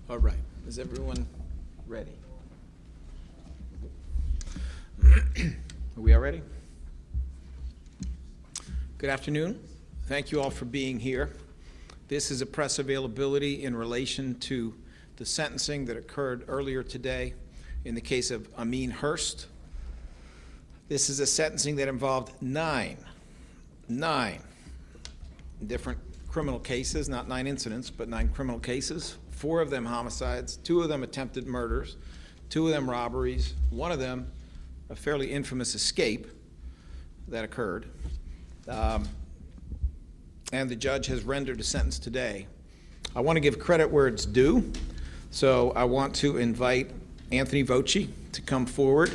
All right, is everyone ready? Are we all ready? Good afternoon. Thank you all for being here. This is a press availability in relation to the sentencing that occurred earlier today in the case of Ameen Hurst. This is a sentencing that involved nine different criminal cases, not 9 incidents, but 9 criminal cases. 4 of them homicides, 2 of them attempted murders, 2 of them robberies, 1 of them a fairly infamous escape that occurred. And the judge has rendered a sentence today. I want to give credit where it's due, so I want to invite Anthony Voci to come forward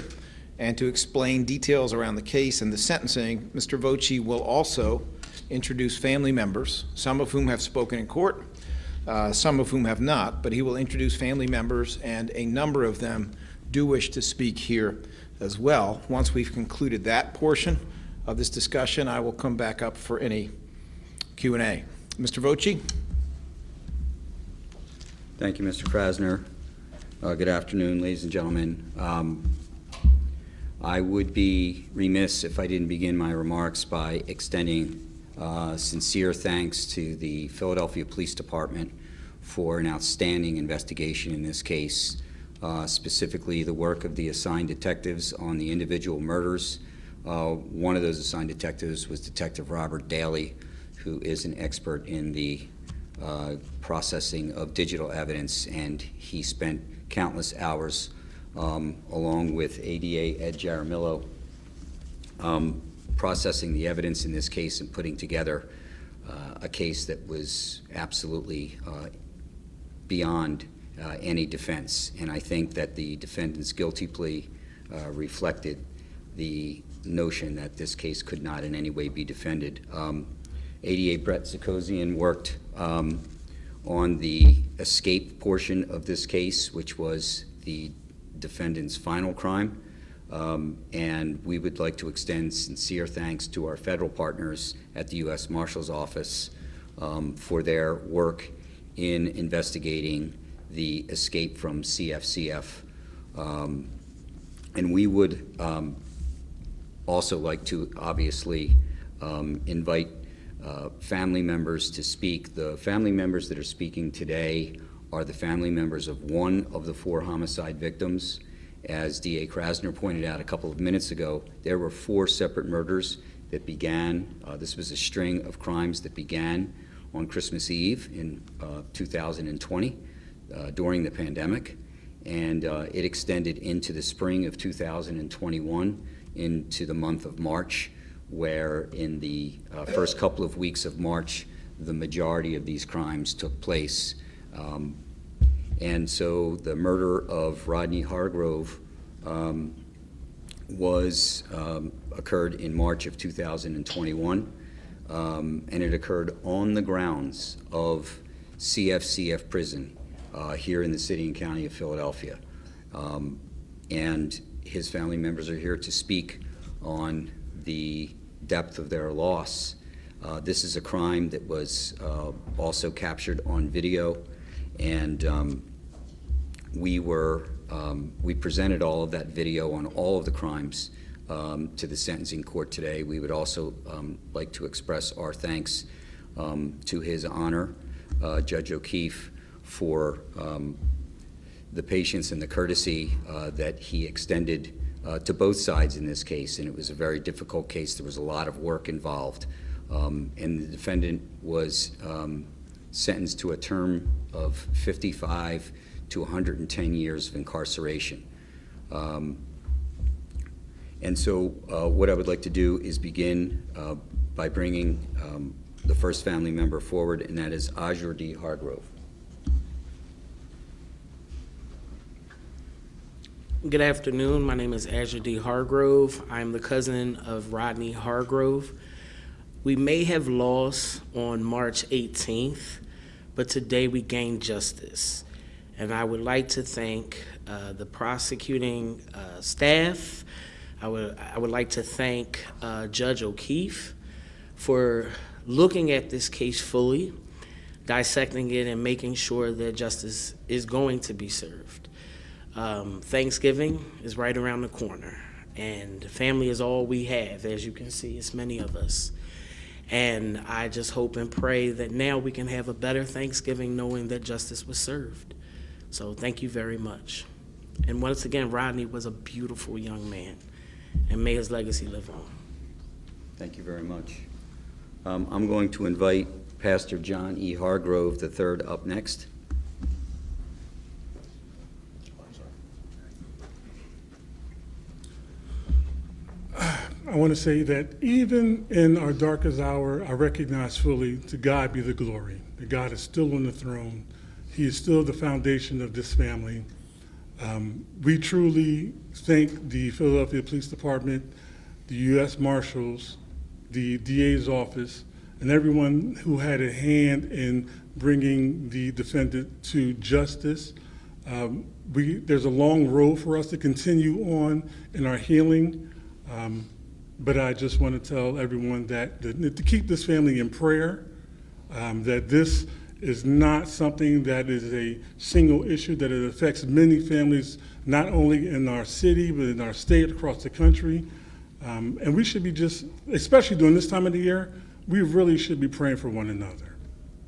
and to explain details around the case and the sentencing. Mr. Voci will also introduce family members, some of whom have spoken in court, some of whom have not, but he will introduce family members, and a number of them do wish to speak here as well. Once we've concluded that portion of this discussion, I will come back up for any Q&A. Mr. Voci? Thank you, Mr. Krasner. Good afternoon, ladies and gentlemen. I would be remiss if I didn't begin my remarks by extending sincere thanks to the Philadelphia Police Department for an outstanding investigation in this case, specifically the work of the assigned detectives on the individual murders. One of those assigned detectives was Detective Robert Daly, who is an expert in the processing of digital evidence, and he spent countless hours along with ADA Ed Jaramillo processing the evidence in this case and putting together a case that was absolutely beyond any defense. And I think that the defendant's guilty plea reflected the notion that this case could not in any way be defended. ADA Brett Zikosian worked on the escape portion of this case, which was the defendant's final crime. And we would like to extend sincere thanks to our federal partners at the U.S. Marshal's Office for their work in investigating the escape from CFCF. And we would also like to obviously invite family members to speak. The family members that are speaking today are the family members of one of the 4 homicide victims. As D.A. Krasner pointed out a couple of minutes ago, there were 4 separate murders that began. This was a string of crimes that began on Christmas Eve in 2020 during the pandemic, and it extended into the spring of 2021 into the month of March, where in the first couple of weeks of March, the majority of these crimes took place. And so the murder of Rodney Hargrove occurred in March of 2021, and it occurred on the grounds of CFCF prison here in the city and county of Philadelphia. And his family members are here to speak on the depth of their loss. This is a crime that was also captured on video, and we presented all of that video on all of the crimes to the sentencing court today. We would also like to express our thanks to His Honor, Judge O'Keefe, for the patience and the courtesy that he extended to both sides in this case. And it was a very difficult case. There was a lot of work involved. And the defendant was sentenced to a term of 55 to 110 years of incarceration. And so what I would like to do is begin by bringing the first family member forward, and that is Azure D. Hargrove. Good afternoon. My name is Azure D. Hargrove. I'm the cousin of Rodney Hargrove. We may have lost on March 18th, but today we gained justice. And I would like to thank the prosecuting staff. I would like to thank Judge O'Keefe for looking at this case fully, dissecting it and making sure that justice is going to be served. Thanksgiving is right around the corner, and family is all we have. As you can see, it's many of us. And I just hope and pray that now we can have a better Thanksgiving knowing that justice was served. So thank you very much. And once again, Rodney was a beautiful young man, and may his legacy live on. Thank you very much. I'm going to invite Pastor John E. Hargrove III up next. I want to say that even in our darkest hour, I recognize fully, to God be the glory, that God is still on the throne. He is still the foundation of this family. We truly thank the Philadelphia Police Department, the U.S. Marshals, the DA's office, and everyone who had a hand in bringing the defendant to justice. There's a long road for us to continue on in our healing. But I just want to tell everyone that to keep this family in prayer, that this is not something that is a single issue, that it affects many families, not only in our city, but in our state, across the country. And we should be just, especially during this time of the year, we really should be praying for one another.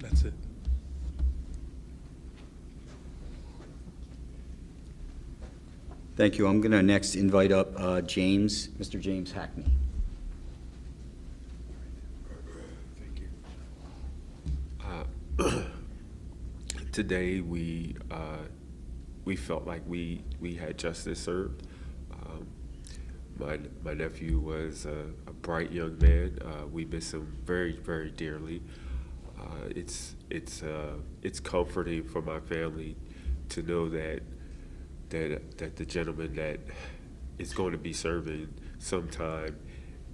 That's it. Thank you. I'm going to next invite up Mr. James Hackney. Today we felt like we had justice served. My nephew was a bright young man. We miss him very, very dearly. It's comforting for my family to know that the gentleman that is going to be serving some time,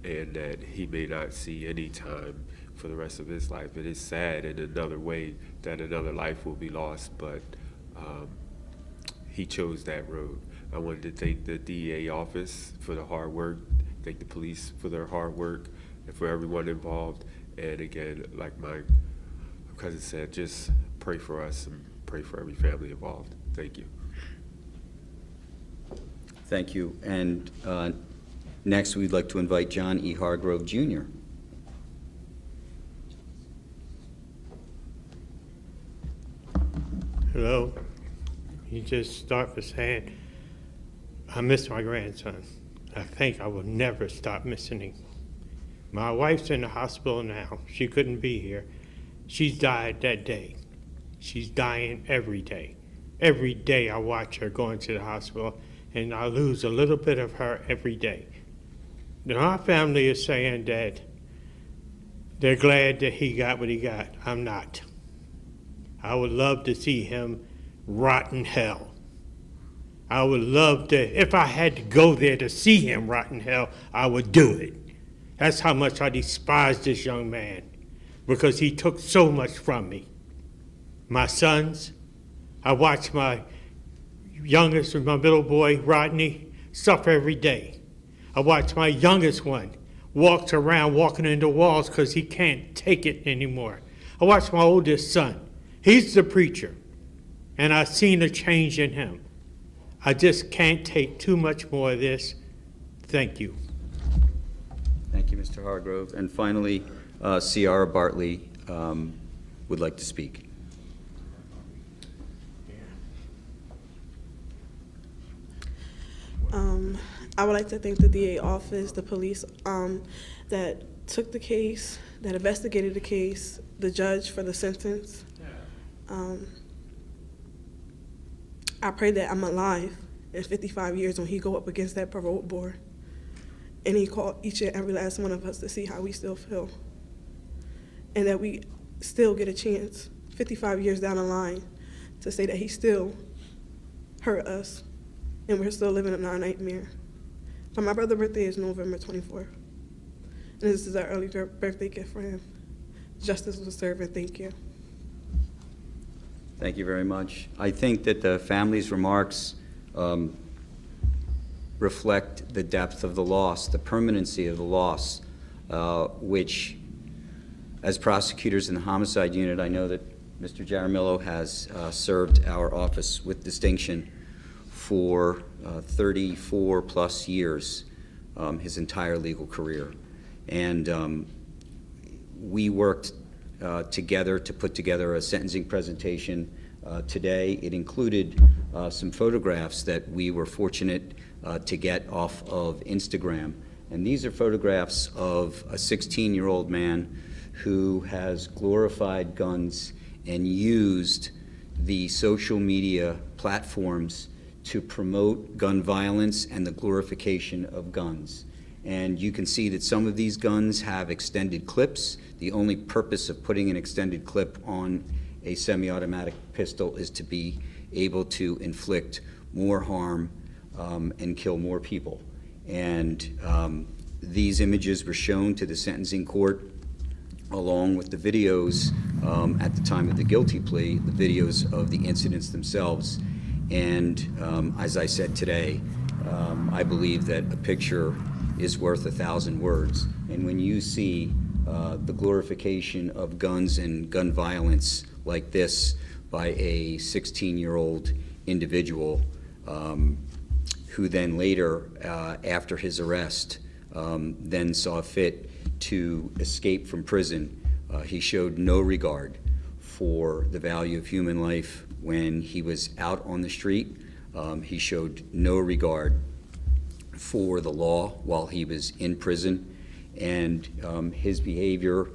and that he may not see any time for the rest of his life. It is sad in another way that another life will be lost, but he chose that road. I wanted to thank the DEA office for the hard work, thank the police for their hard work, and for everyone involved. And again, like my cousin said, just pray for us and pray for every family involved. Thank you. Thank you. And next, we'd like to invite John E. Hargrove, Jr. Hello. You just start with saying, I miss my grandson. I think I will never stop missing him. My wife's in the hospital now. She couldn't be here. She's died that day. She's dying every day. Every day I watch her going to the hospital, and I lose a little bit of her every day. Now, our family is saying that they're glad that he got what he got. I'm not. I would love to see him rot in hell. I would love to, if I had to go there to see him rot in hell, I would do it. That's how much I despise this young man, because he took so much from me. My sons, I watch my youngest, my middle boy, Rodney, suffer every day. I watch my youngest one walks around walking into walls because he can't take it anymore. I watch my oldest son. He's the preacher, and I've seen a change in him. I just can't take too much more of this. Thank you. Thank you, Mr. Hargrove. And finally, Ciara Bartley would like to speak. I would like to thank the DA office, the police that took the case, that investigated the case, the judge for the sentence. I pray that I'm alive in 55 years when he go up against that parole board, and he called each and every last one of us to see how we still feel, and that we still get a chance 55 years down the line to say that he still hurt us and we're still living in our nightmare. But my brother's birthday is November 24th, and this is our early birthday gift for him. Justice was served, and thank you. Thank you very much. I think that the family's remarks reflect the depth of the loss, the permanency of the loss, which, as prosecutors in the homicide unit, I know that Mr. Jaramillo has served our office with distinction for 34-plus years, his entire legal career. And we worked together to put together a sentencing presentation today. It included some photographs that we were fortunate to get off of Instagram. And these are photographs of a 16-year-old man who has glorified guns and used the social media platforms to promote gun violence and the glorification of guns. And you can see that some of these guns have extended clips. The only purpose of putting an extended clip on a semi-automatic pistol is to be able to inflict more harm and kill more people. And these images were shown to the sentencing court along with the videos at the time of the guilty plea, the videos of the incidents themselves. And as I said today, I believe that a picture is worth 1,000 words. And when you see the glorification of guns and gun violence like this by a 16-year-old individual who then later, after his arrest, then saw fit to escape from prison, he showed no regard for the value of human life when he was out on the street. He showed no regard for the law while he was in prison, and his behavior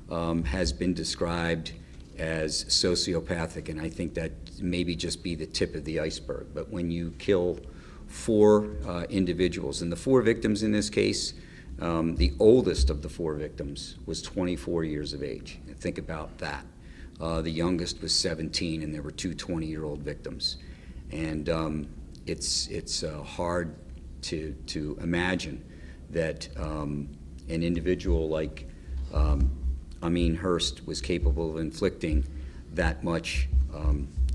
has been described as sociopathic, and I think that maybe just be the tip of the iceberg. But when you kill 4 individuals, and the 4 victims in this case, the oldest of the 4 victims was 24 years of age. Think about that. The youngest was 17, and there were 2 20-year-old victims. And it's hard to imagine that an individual like Ameen Hurst was capable of inflicting that much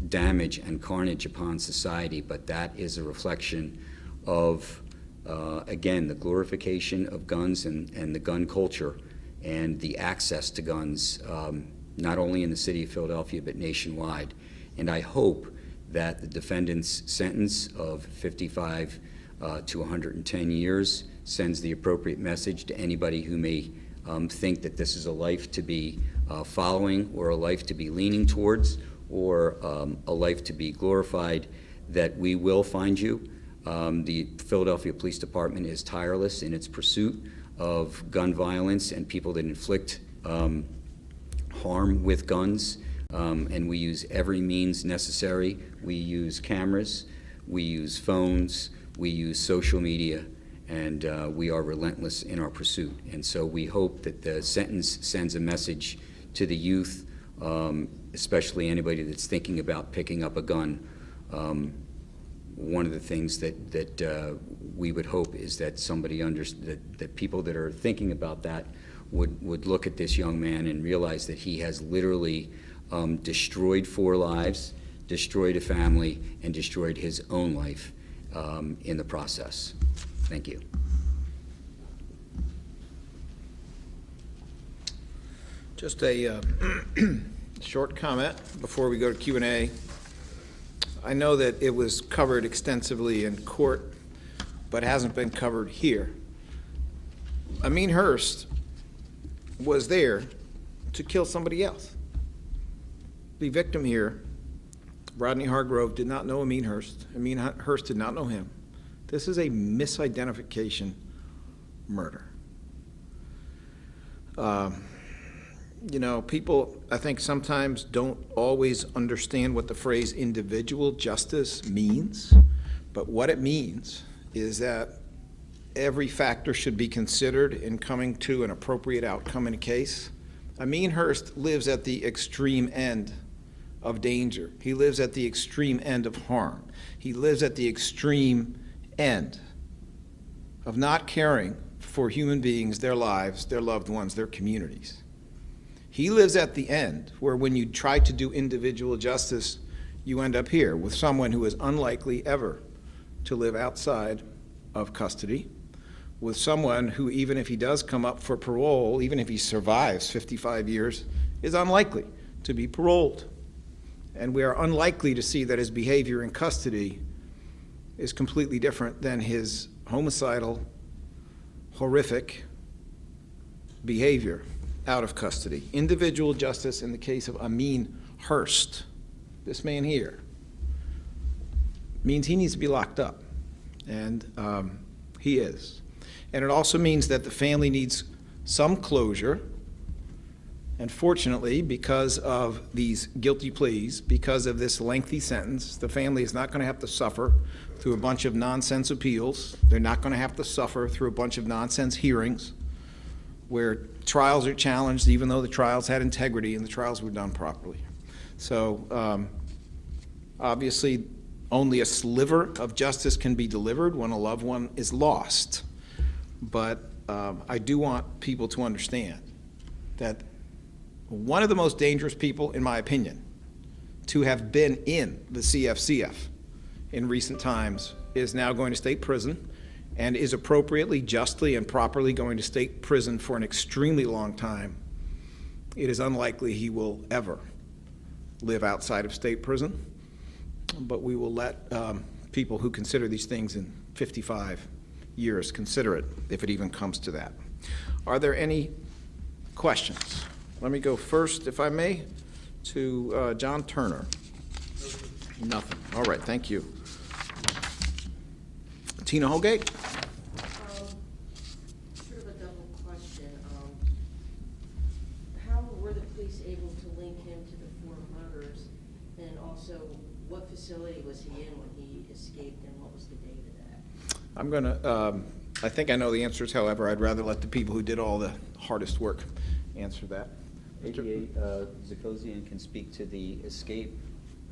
damage and carnage upon society, but that is a reflection of, again, the glorification of guns and the gun culture and the access to guns, not only in the city of Philadelphia, but nationwide. And I hope that the defendant's sentence of 55 to 110 years sends the appropriate message to anybody who may think that this is a life to be following, or a life to be leaning towards, or a life to be glorified, that we will find you. The Philadelphia Police Department is tireless in its pursuit of gun violence and people that inflict harm with guns, and we use every means necessary. We use cameras, we use phones, we use social media, and we are relentless in our pursuit. And so we hope that the sentence sends a message to the youth, especially anybody that's thinking about picking up a gun. One of the things that we would hope is that somebody that people that are thinking about that would look at this young man and realize that he has literally destroyed 4 lives, destroyed a family, and destroyed his own life in the process. Thank you. Just a short comment before we go to Q&A. I know that it was covered extensively in court, but hasn't been covered here. Ameen Hurst was there to kill somebody else. The victim here, Rodney Hargrove, did not know Ameen Hurst. Ameen Hurst did not know him. This is a misidentification murder. You know, people, I think, sometimes don't always understand what the phrase individual justice means, but what it means is that every factor should be considered in coming to an appropriate outcome in a case. Ameen Hurst lives at the extreme end of danger. He lives at the extreme end of harm. He lives at the extreme end of not caring for human beings, their lives, their loved ones, their communities. He lives at the end where when you try to do individual justice, you end up here with someone who is unlikely ever to live outside of custody, with someone who, even if he does come up for parole, even if he survives 55 years, is unlikely to be paroled. And we are unlikely to see that his behavior in custody is completely different than his homicidal, horrific behavior out of custody. Individual justice in the case of Ameen Hurst, this man here, means he needs to be locked up, and he is. And it also means that the family needs some closure, and fortunately, because of these guilty pleas, because of this lengthy sentence, the family is not going to have to suffer through a bunch of nonsense appeals. They're not going to have to suffer through a bunch of nonsense hearings where trials are challenged even though the trials had integrity and the trials were done properly. So obviously, only a sliver of justice can be delivered when a loved one is lost. But I do want people to understand that one of the most dangerous people, in my opinion, to have been in the CFCF in recent times is now going to state prison and is appropriately, justly, and properly going to state prison for an extremely long time. It is unlikely he will ever live outside of state prison, but we will let people who consider these things in 55 years consider it, if it even comes to that. Are there any questions? Let me go first, if I may, to John Turner. Nothing. All right, thank you. Tina Holgate? Sort of a double question. How were the police able to link him to the 4 murders? And also, what facility was he in when he escaped, and what was the date of that? I'm going to, I think I know the answers, however, I'd rather let the people who did all the hardest work answer that. ADA Zakosian can speak to the escape,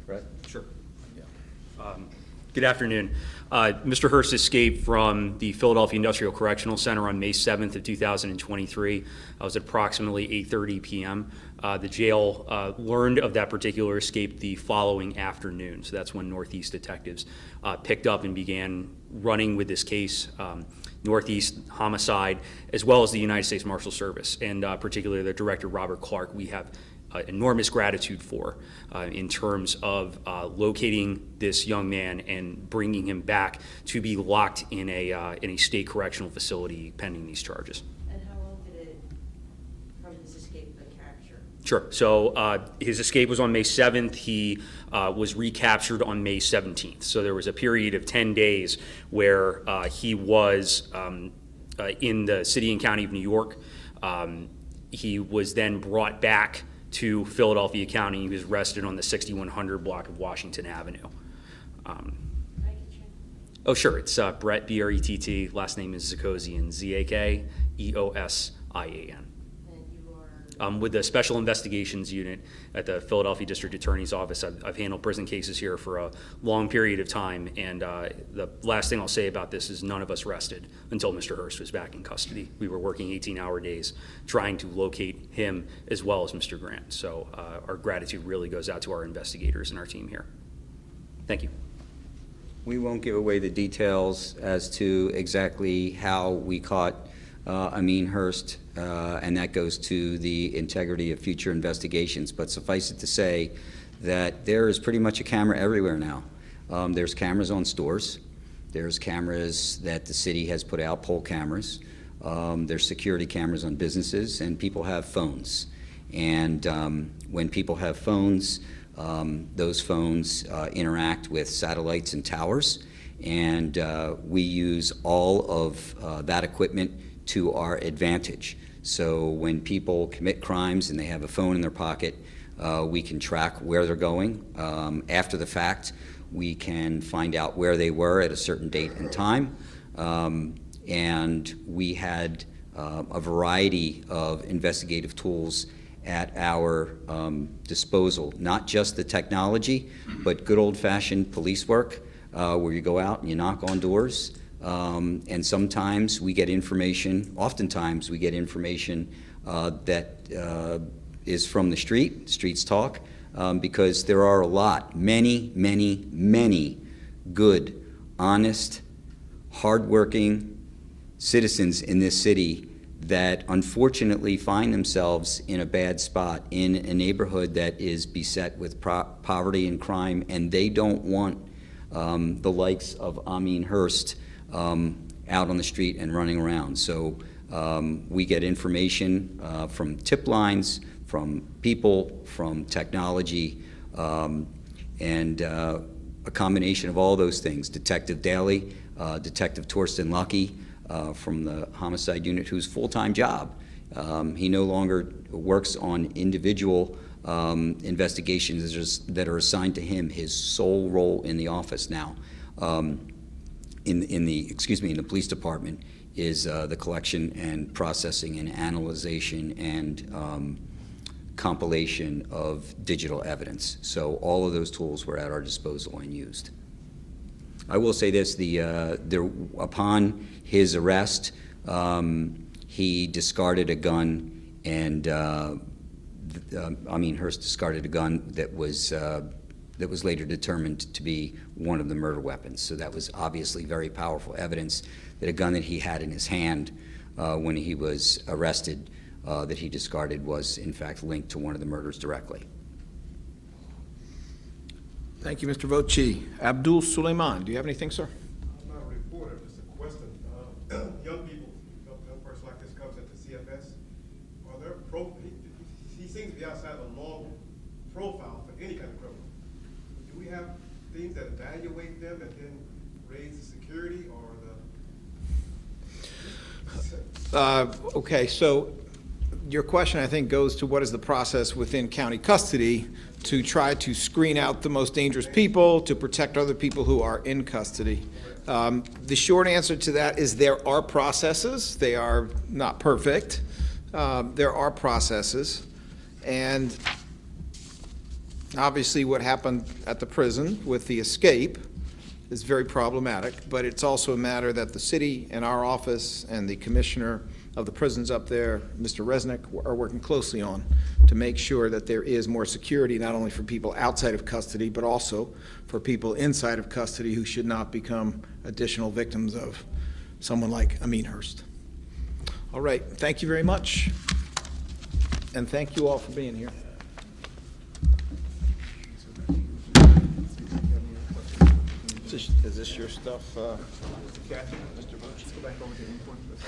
correct? Sure. Yeah. Good afternoon. Mr. Hurst escaped from the Philadelphia Industrial Correctional Center on May 7th of 2023. It was at approximately 8:30 p.m. The jail learned of that particular escape the following afternoon. So that's when Northeast detectives picked up and began running with this case. Northeast Homicide, as well as the United States Marshal Service, and particularly the Director Robert Clark, we have enormous gratitude for in terms of locating this young man and bringing him back to be locked in a state correctional facility pending these charges. And how long did it from his escape to capture? Sure. So his escape was on May 7th. He was recaptured on May 17th. So there was a period of 10 days where he was in the city and county of New York. He was then brought back to Philadelphia County. He was arrested on the 6100 block of Washington Avenue. Oh, sure. It's Brett, B-R-E-T-T. Last name is Zakosian, Z-A-K-E-O-S-I-A-N. And you are? With the Special Investigations Unit at the Philadelphia District Attorney's Office. I've handled prison cases here for a long period of time, and the last thing I'll say about this is none of us rested until Mr. Hurst was back in custody. We were working 18-hour days trying to locate him as well as Mr. Grant. So our gratitude really goes out to our investigators and our team here. Thank you. We won't give away the details as to exactly how we caught Ameen Hurst, and that goes to the integrity of future investigations. But suffice it to say that there is pretty much a camera everywhere now. There's cameras on stores. There's cameras that the city has put out, poll cameras. There's security cameras on businesses, and people have phones. And when people have phones, those phones interact with satellites and towers, and we use all of that equipment to our advantage. So when people commit crimes and they have a phone in their pocket, we can track where they're going. After the fact, we can find out where they were at a certain date and time. And we had a variety of investigative tools at our disposal, not just the technology, but good old-fashioned police work, where you go out and you knock on doors. And sometimes we get information, oftentimes we get information that is from the street, streets talk, because there are many good, honest, hardworking citizens in this city that unfortunately find themselves in a bad spot in a neighborhood that is beset with poverty and crime, and they don't want the likes of Ameen Hurst out on the street and running around. So we get information from tip lines, from people, from technology, and a combination of all those things. Detective Daly, Detective Torsten Lucky from the homicide unit, whose full-time job. He no longer works on individual investigations that are assigned to him. His sole role in the office now, in the police department, is the collection and processing and analyzation and compilation of digital evidence. So all of those tools were at our disposal and used. I will say this: upon his arrest, he discarded a gun, and Ameen Hurst discarded a gun that was later determined to be one of the murder weapons. So that was obviously very powerful evidence that a gun that he had in his hand when he was arrested, that he discarded, was in fact linked to one of the murders directly. Thank you, Mr. Voci. Abdul Suleiman, do you have anything, sir? I'm not a reporter, just a question. Young people, young person like this comes into CFS, are there he seems to be outside the normal profile for any kind of criminal. Do we have things that evaluate them and then raise the security or the? Okay, so your question, I think, goes to what is the process within county custody to try to screen out the most dangerous people, to protect other people who are in custody. The short answer to that is there are processes. They are not perfect. There are processes. And obviously what happened at the prison with the escape is very problematic, but it's also a matter that the city and our office and the commissioner of the prisons up there, Mr. Resnick, are working closely on to make sure that there is more security, not only for people outside of custody, but also for people inside of custody who should not become additional victims of someone like Ameen Hurst. All right, thank you very much, and thank you all for being here. Is this your stuff, Kathy? Mr. Voci, go back over to the import list.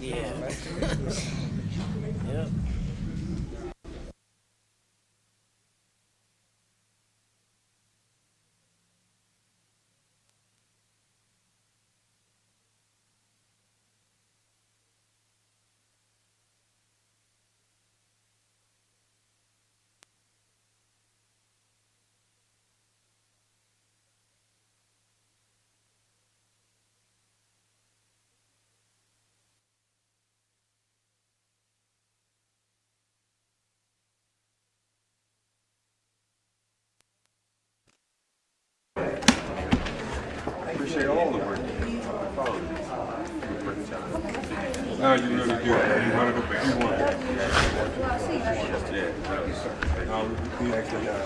Yeah. Yep. Appreciate all the work. No, you really do. You want to go back. You want to. Yeah.